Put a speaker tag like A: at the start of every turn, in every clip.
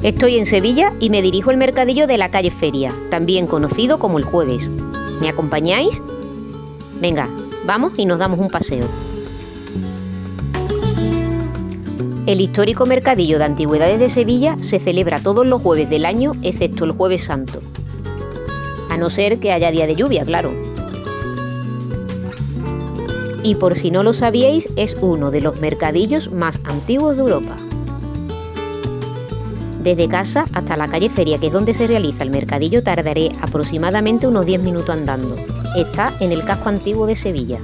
A: Estoy en Sevilla y me dirijo al mercadillo de la calle Feria, también conocido como el Jueves. ¿Me acompañáis? Venga, vamos y nos damos un paseo. El histórico mercadillo de antigüedades de Sevilla se celebra todos los jueves del año, excepto el Jueves Santo. A no ser que haya día de lluvia, claro. Y por si no lo sabíais, es uno de los mercadillos más antiguos de Europa. Desde casa hasta la calle Feria, que es donde se realiza el mercadillo, tardaré aproximadamente unos 10 minutos andando. Está en el casco antiguo de Sevilla.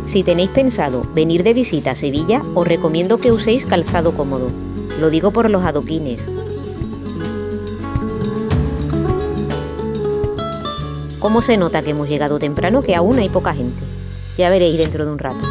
A: Si tenéis pensado venir de visita a Sevilla, os recomiendo que uséis calzado cómodo. Lo digo por los adoquines. ¿Cómo se nota que hemos llegado temprano? Que aún hay poca gente. Ya veréis dentro de un rato.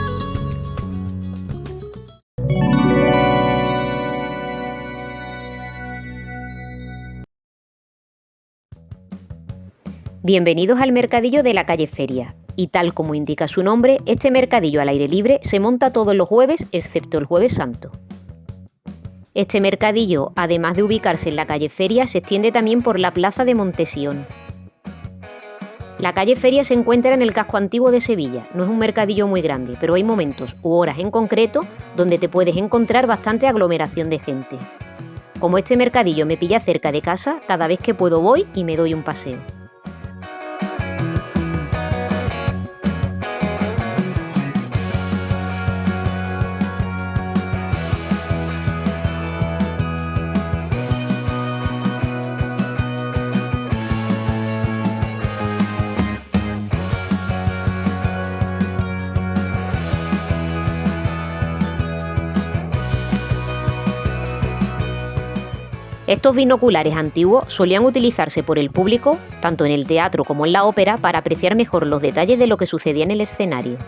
A: Bienvenidos al mercadillo de la calle Feria. Y tal como indica su nombre, este mercadillo al aire libre se monta todos los jueves, excepto el Jueves Santo. Este mercadillo, además de ubicarse en la calle Feria, se extiende también por la plaza de Montesión. La calle Feria se encuentra en el casco antiguo de Sevilla. No es un mercadillo muy grande, pero hay momentos u horas en concreto donde te puedes encontrar bastante aglomeración de gente. Como este mercadillo me pilla cerca de casa, cada vez que puedo voy y me doy un paseo. Estos binoculares antiguos solían utilizarse por el público, tanto en el teatro como en la ópera, para apreciar mejor los detalles de lo que sucedía en el escenario.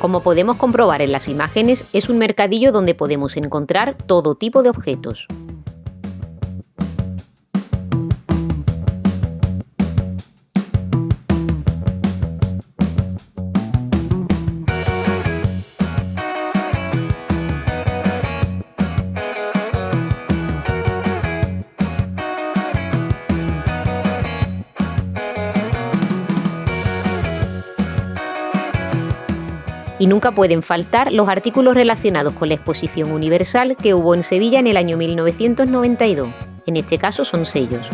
A: Como podemos comprobar en las imágenes, es un mercadillo donde podemos encontrar todo tipo de objetos. Y nunca pueden faltar los artículos relacionados con la Exposición Universal que hubo en Sevilla en el año 1992. En este caso son sellos.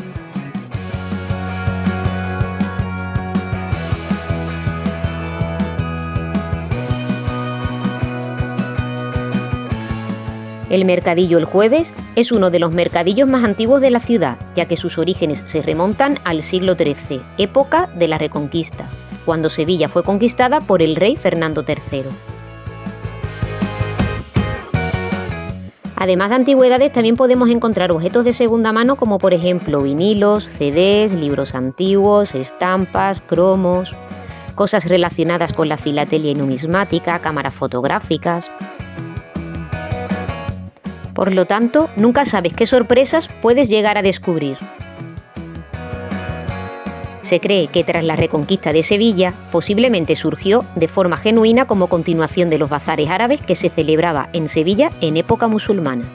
A: El mercadillo El Jueves es uno de los mercadillos más antiguos de la ciudad, ya que sus orígenes se remontan al siglo XIII, época de la Reconquista, cuando Sevilla fue conquistada por el rey Fernando III. Además de antigüedades, también podemos encontrar objetos de segunda mano como por ejemplo vinilos, CDs, libros antiguos, estampas, cromos. cosas relacionadas con la filatelia y numismática, cámaras fotográficas. Por lo tanto, nunca sabes qué sorpresas puedes llegar a descubrir. Se cree que tras la reconquista de Sevilla, posiblemente surgió de forma genuina como continuación de los bazares árabes que se celebraba en Sevilla en época musulmana.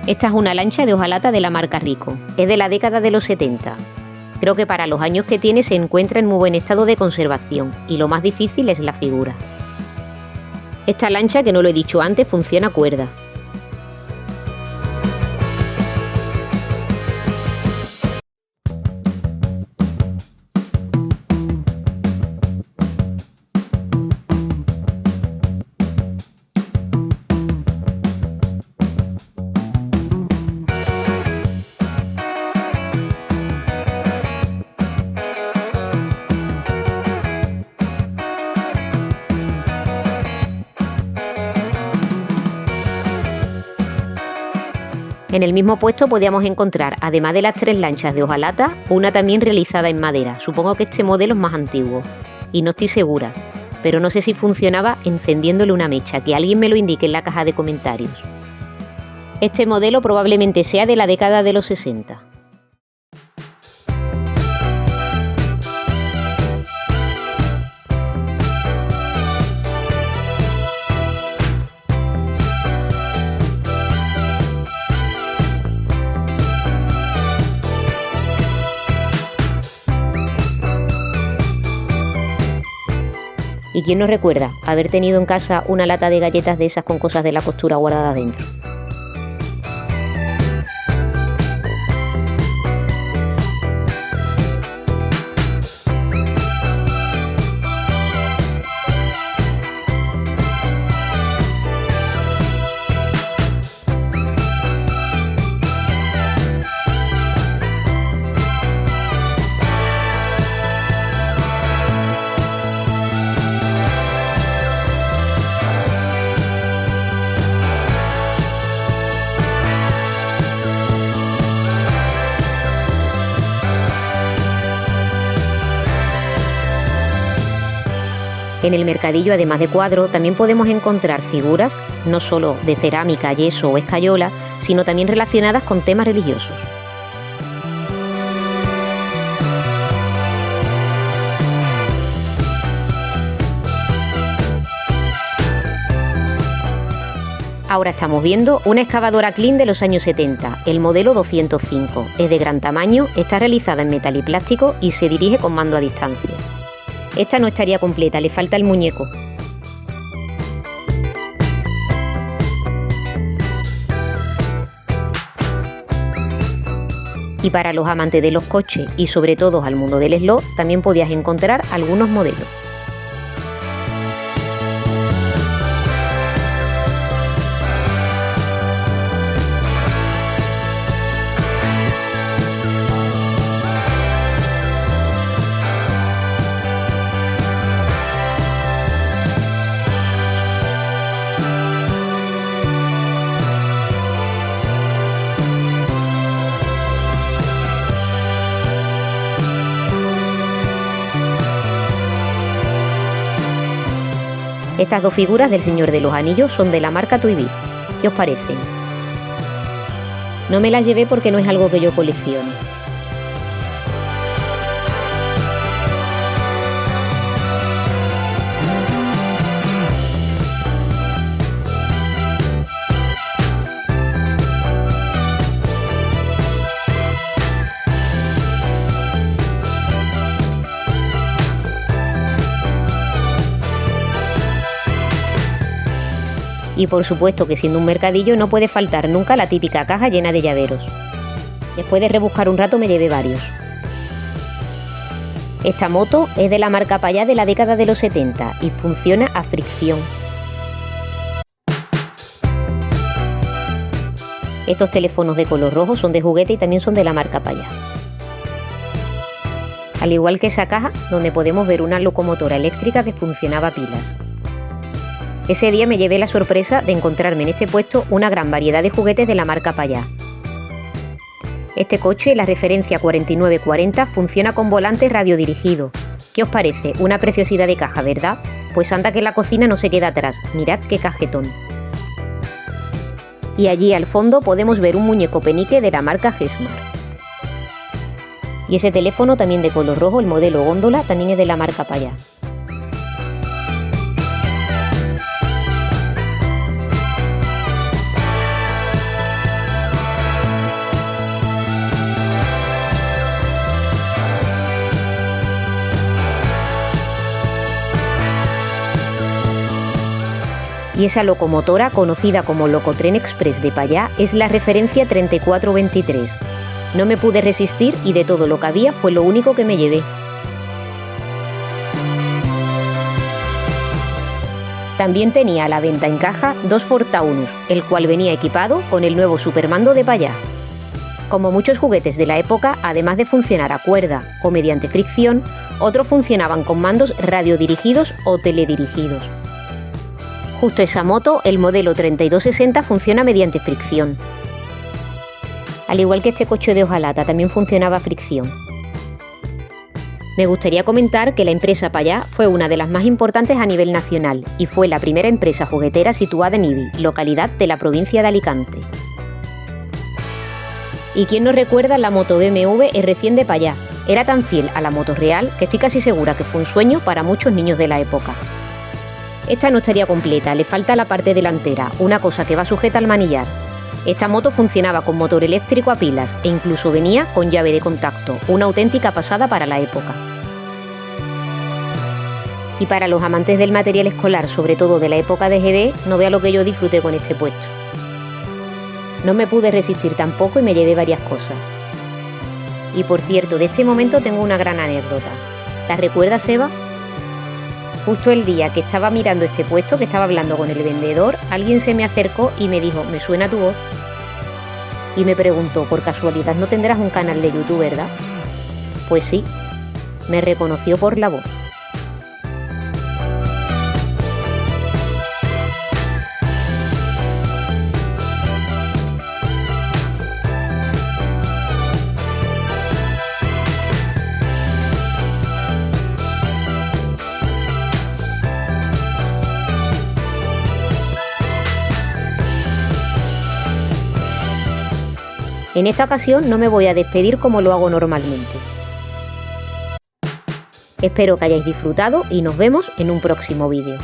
A: Esta es una lancha de hojalata de la marca Rico. Es de la década de los 70. Creo que para los años que tiene se encuentra en muy buen estado de conservación y lo más difícil es la figura. Esta lancha, que no lo he dicho antes, funciona a cuerda. En el mismo puesto podíamos encontrar, además de las 3 lanchas de hojalata, una también realizada en madera. Supongo que este modelo es más antiguo. Y no estoy segura, pero no sé si funcionaba encendiéndole una mecha, que alguien me lo indique en la caja de comentarios. Este modelo probablemente sea de la década de los 60. ¿Y quién nos recuerda haber tenido en casa una lata de galletas de esas con cosas de la costura guardadas dentro? En el mercadillo, además de cuadros, también podemos encontrar figuras no solo de cerámica, yeso o escayola, sino también relacionadas con temas religiosos. Ahora estamos viendo una excavadora Klein de los años 70, el modelo 205. Es de gran tamaño, está realizada en metal y plástico y se dirige con mando a distancia. Esta no estaría completa, le falta el muñeco. Y para los amantes de los coches y sobre todo al mundo del slot, también podías encontrar algunos modelos. Estas dos figuras del Señor de los Anillos son de la marca Toy-Biz. ¿Qué os parecen? No me las llevé porque no es algo que yo coleccione. Y por supuesto que siendo un mercadillo no puede faltar nunca la típica caja llena de llaveros. Después de rebuscar un rato me llevé varios. Esta moto es de la marca Payá de la década de los 70 y funciona a fricción. Estos teléfonos de color rojo son de juguete y también son de la marca Payá. Al igual que esa caja donde podemos ver una locomotora eléctrica que funcionaba a pilas. Ese día me llevé la sorpresa de encontrarme en este puesto una gran variedad de juguetes de la marca Payá. Este coche, la referencia 4940, funciona con volante radiodirigido. ¿Qué os parece? Una preciosidad de caja, ¿verdad? Pues anda que la cocina no se queda atrás. Mirad qué cajetón. Y allí al fondo podemos ver un muñeco penique de la marca Gesmar. Y ese teléfono también de color rojo, el modelo góndola, también es de la marca Payá. Y esa locomotora, conocida como Locotren Express de Payá, es la referencia 3423. No me pude resistir y de todo lo que había fue lo único que me llevé. También tenía a la venta en caja dos Ford Taunus, el cual venía equipado con el nuevo supermando de Payá. Como muchos juguetes de la época, además de funcionar a cuerda o mediante fricción, otros funcionaban con mandos radiodirigidos o teledirigidos. Justo esa moto, el modelo 3260, funciona mediante fricción. Al igual que este coche de hojalata, también funcionaba a fricción. Me gustaría comentar que la empresa Payá fue una de las más importantes a nivel nacional y fue la primera empresa juguetera situada en Ibi, localidad de la provincia de Alicante. ¿Y quién nos recuerda la moto BMW R100 de Payá? Era tan fiel a la moto real que estoy casi segura que fue un sueño para muchos niños de la época. Esta no estaría completa, le falta la parte delantera, una cosa que va sujeta al manillar. Esta moto funcionaba con motor eléctrico a pilas e incluso venía con llave de contacto, una auténtica pasada para la época. Y para los amantes del material escolar, sobre todo de la época de GB, no vea lo que yo disfruté con este puesto. No me pude resistir tampoco y me llevé varias cosas. Y por cierto, de este momento tengo una gran anécdota. ¿La recuerdas, Eva? Justo el día que estaba mirando este puesto, que estaba hablando con el vendedor, alguien se me acercó y me dijo, me suena tu voz. Y me preguntó, por casualidad, ¿no tendrás un canal de YouTube, verdad? Pues sí, me reconoció por la voz. En esta ocasión no me voy a despedir como lo hago normalmente. Espero que hayáis disfrutado y nos vemos en un próximo vídeo.